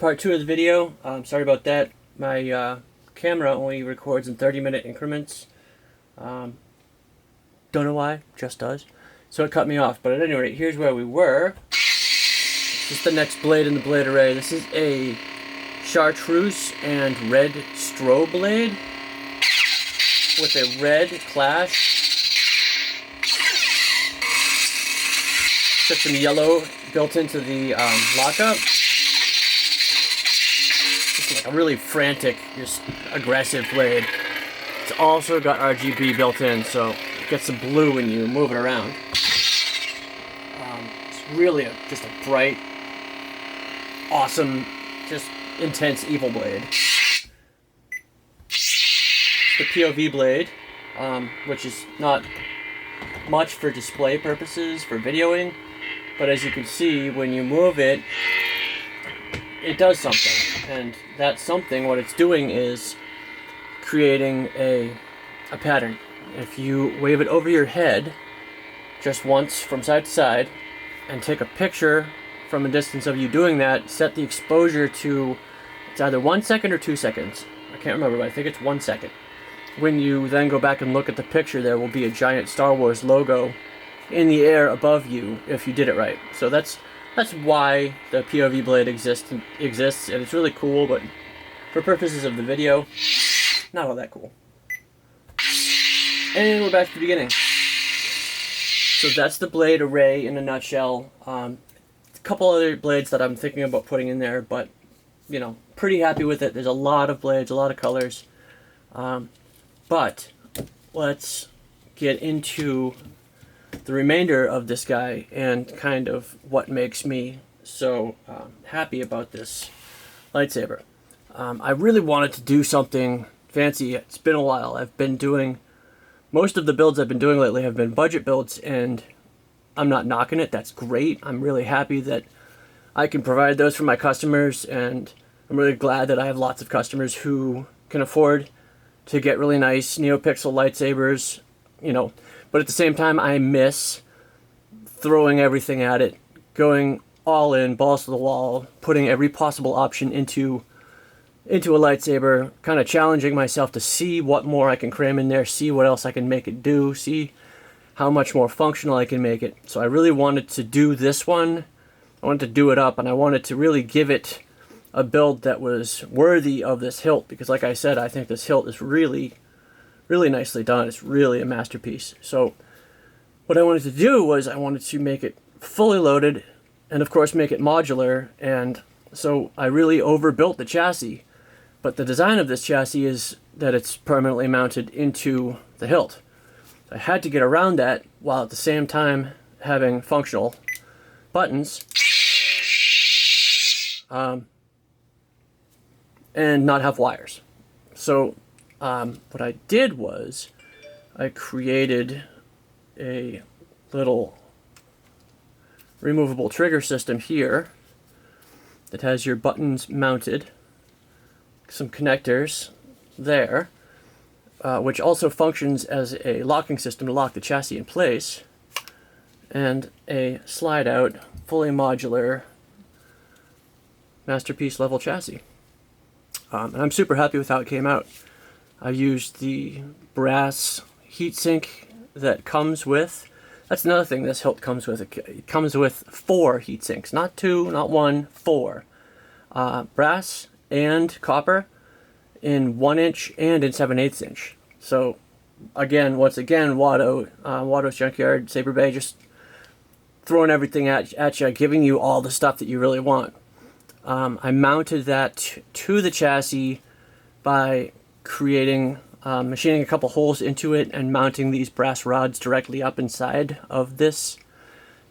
part 2 of the video. Sorry about that. My camera only records in 30-minute increments. Don't know why, just does. So it cut me off. But at any rate, here's where we were. This is the next blade in the blade array. This is a chartreuse and red strobe blade with a red clash. Got some yellow built into the lockup. Just like a really frantic, just aggressive blade. It's also got RGB built in, so it gets some blue when you move it around. It's really just a bright, awesome, just intense evil blade. The POV blade, which is not much for display purposes, for videoing, but as you can see, when you move it, it does something. And that something, what it's doing is creating a pattern. If you wave it over your head just once from side to side and take a picture from a distance of you doing that, set the exposure to, it's either 1 second or 2 seconds. I can't remember, but I think it's 1 second. When you then go back and look at the picture, there will be a giant Star Wars logo in the air above you if you did it right. So that's why the POV blade exists, and it's really cool, but for purposes of the video, not all that cool. And we're back to the beginning. So that's the blade array in a nutshell. A couple other blades that I'm thinking about putting in there, but you know, pretty happy with it. There's a lot of blades, a lot of colors. But let's get into the remainder of this guy and kind of what makes me so happy about this lightsaber. I really wanted to do something fancy. It's been a while. I've been doing, most of the builds I've been doing lately have been budget builds, and I'm not knocking it. That's great. I'm really happy that I can provide those for my customers, and I'm really glad that I have lots of customers who can afford to get really nice Neopixel lightsabers, you know. But at the same time, I miss throwing everything at it, going all in, balls to the wall, putting every possible option into a lightsaber, kind of challenging myself to see what more I can cram in there, see what else I can make it do, see how much more functional I can make it. So I really wanted to do this one. I wanted to do it up, and I wanted to really give it a build that was worthy of this hilt, because like I said, I think this hilt is really nicely done. It's really a masterpiece. So what I wanted to do was I wanted to make it fully loaded and of course make it modular, and so I really overbuilt the chassis. But the design of this chassis is that it's permanently mounted into the hilt. I had to get around that while at the same time having functional buttons and not have wires. So what I did was I created a little removable trigger system here that has your buttons mounted, some connectors there, which also functions as a locking system to lock the chassis in place, and a slide out, fully modular, masterpiece level chassis. And I'm super happy with how it came out. I used the brass heatsink that comes with, that's another thing this hilt comes with. It comes with 4 heatsinks, not 2, not 1, 4. Brass and copper in 1" and in 7/8 inch. So again, once again, Watto's Junkyard, Saber Bay, just throwing everything at you, giving you all the stuff that you really want. I mounted that to the chassis by creating, machining a couple holes into it and mounting these brass rods directly up inside of this.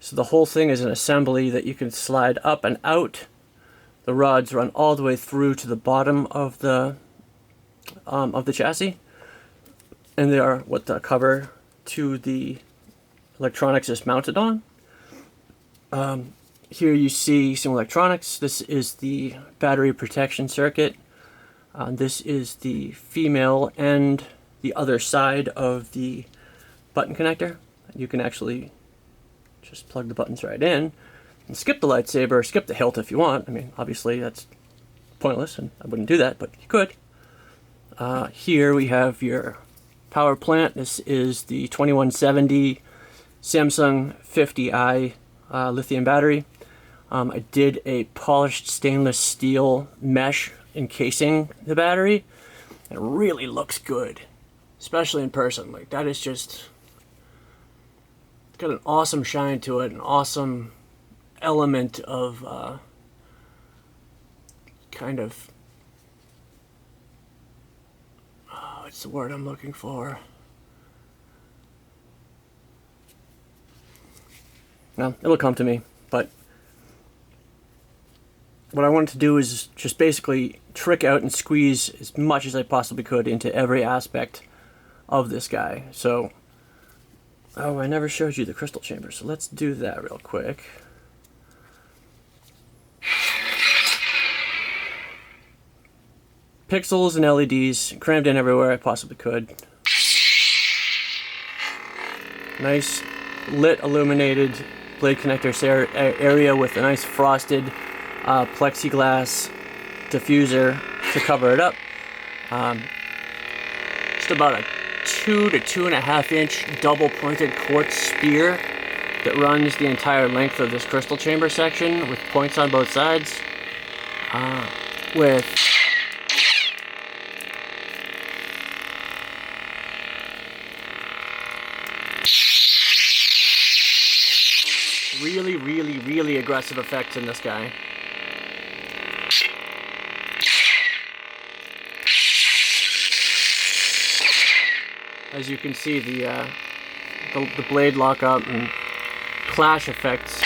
So the whole thing is an assembly that you can slide up and out. The rods run all the way through to the bottom of the chassis, and they are what the cover to the electronics is mounted on. Here you see some electronics. This is the battery protection circuit. This is the female and the other side of the button connector. You can actually just plug the buttons right in and skip the lightsaber, skip the hilt if you want. I mean, obviously that's pointless, and I wouldn't do that, but you could. Here we have your power plant. This is the 2170 Samsung 50i lithium battery. I did a polished stainless steel mesh encasing the battery. It really looks good, especially in person. Like, that is just, it's got an awesome shine to it, an awesome element of kind of, what's the word I'm looking for? Well, it'll come to me, but what I wanted to do is just basically trick out and squeeze as much as I possibly could into every aspect of this guy. So, oh, I never showed you the crystal chamber, so let's do that real quick. Pixels and LEDs crammed in everywhere I possibly could. Nice lit illuminated blade connector area with a nice frosted plexiglass diffuser to cover it up. Just about a 2 to 2.5 inch double pointed quartz spear that runs the entire length of this crystal chamber section with points on both sides. With really aggressive effects in this guy. As you can see, the blade lock up and clash effects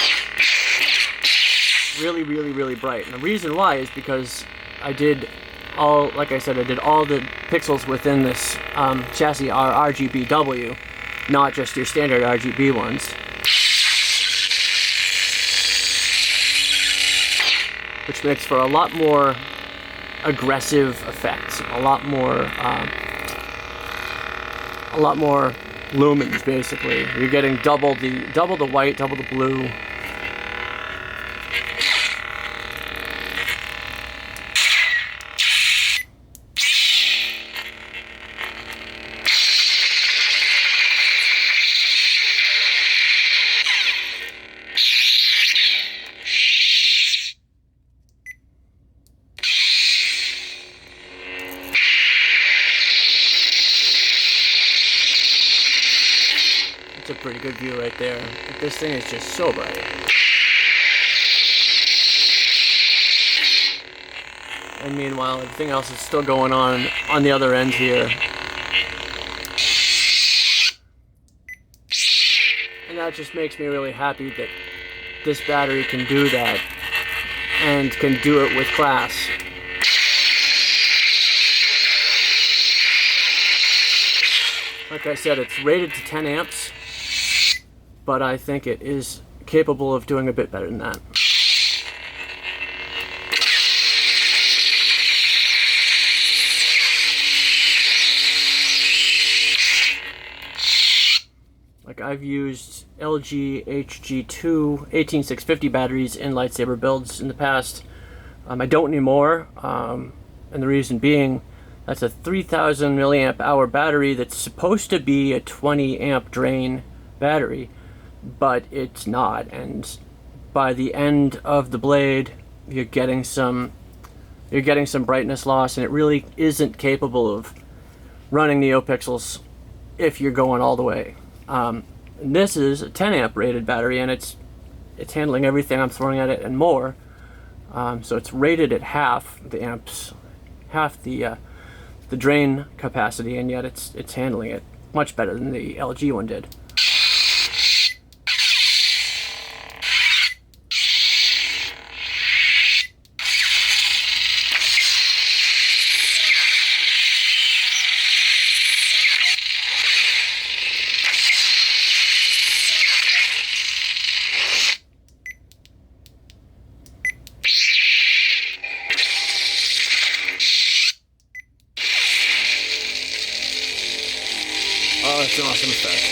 really bright. And the reason why is because I did all, like I said, I did all the pixels within this chassis are RGBW, not just your standard RGB ones. Which makes for a lot more aggressive effects, a lot more lumens. Basically, you're getting double the white, double the blue. It's a pretty good view right there. This thing is just so bright. And meanwhile, everything else is still going on the other end here. And that just makes me really happy that this battery can do that and can do it with class. Like I said, it's rated to 10 amps. But I think it is capable of doing a bit better than that. Like, I've used LG HG2 18650 batteries in Lightsaber builds in the past. I don't anymore, and the reason being, that's a 3000 milliamp hour battery that's supposed to be a 20 amp drain battery. But it's not, and by the end of the blade you're getting some brightness loss, and it really isn't capable of running Neopixels if you're going all the way. And this is a 10 amp rated battery, and it's handling everything I'm throwing at it and more. So it's rated at half the amps, half the drain capacity, and yet it's handling it much better than the LG one did. Oh, it's an awesome effect.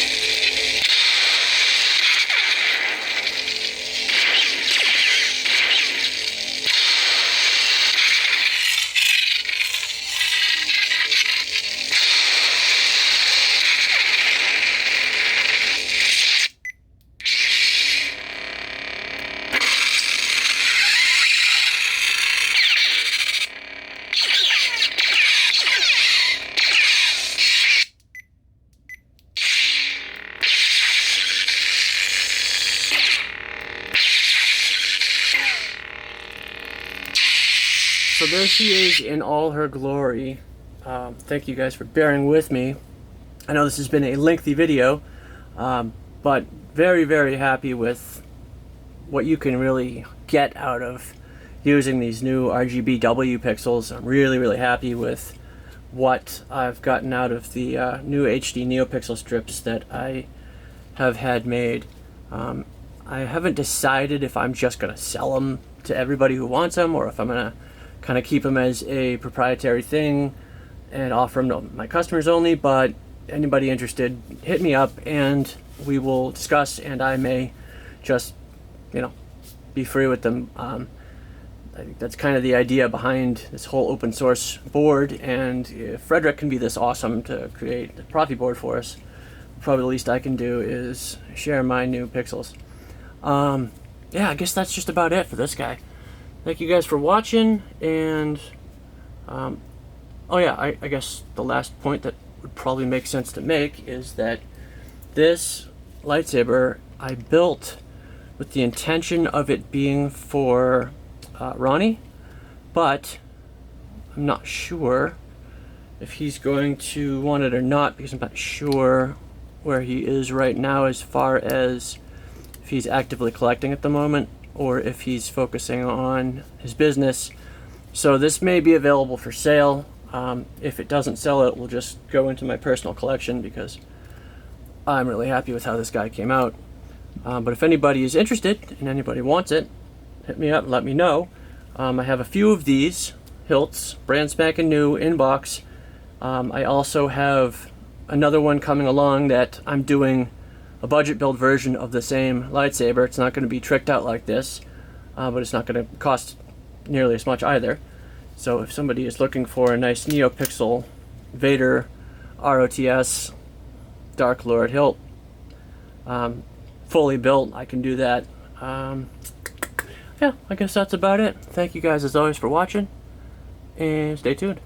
so there she is in all her glory. Thank you guys for bearing with me. I know this has been a lengthy video, but very, very happy with what you can really get out of using these new RGBW pixels. I'm really, really happy with what I've gotten out of the new HD NeoPixel strips that I have had made. I haven't decided if I'm just going to sell them to everybody who wants them, or if I'm going to kind of keep them as a proprietary thing and offer them to my customers only. But anybody interested, hit me up and we will discuss, and I may just, you know, be free with them. I think that's kind of the idea behind this whole open source board, and if Frederick can be this awesome to create the Proffieboard for us, probably the least I can do is share my new pixels. Yeah, I guess that's just about it for this guy. Thank you guys for watching, and oh yeah, I guess the last point that would probably make sense to make is that this lightsaber I built with the intention of it being for Ronnie, but I'm not sure if he's going to want it or not, because I'm not sure where he is right now as far as if he's actively collecting at the moment or if he's focusing on his business. So this may be available for sale. If it doesn't sell, it will just go into my personal collection because I'm really happy with how this guy came out. But if anybody is interested and anybody wants it, hit me up and let me know. I have a few of these hilts, brand spanking new, in box. I also have another one coming along that I'm doing a budget build version of the same lightsaber. It's not going to be tricked out like this, but it's not going to cost nearly as much either. So if somebody is looking for a nice Neopixel Vader ROTS Dark Lord hilt, fully built, I can do that. Yeah, I guess that's about it. Thank you guys as always for watching, and stay tuned.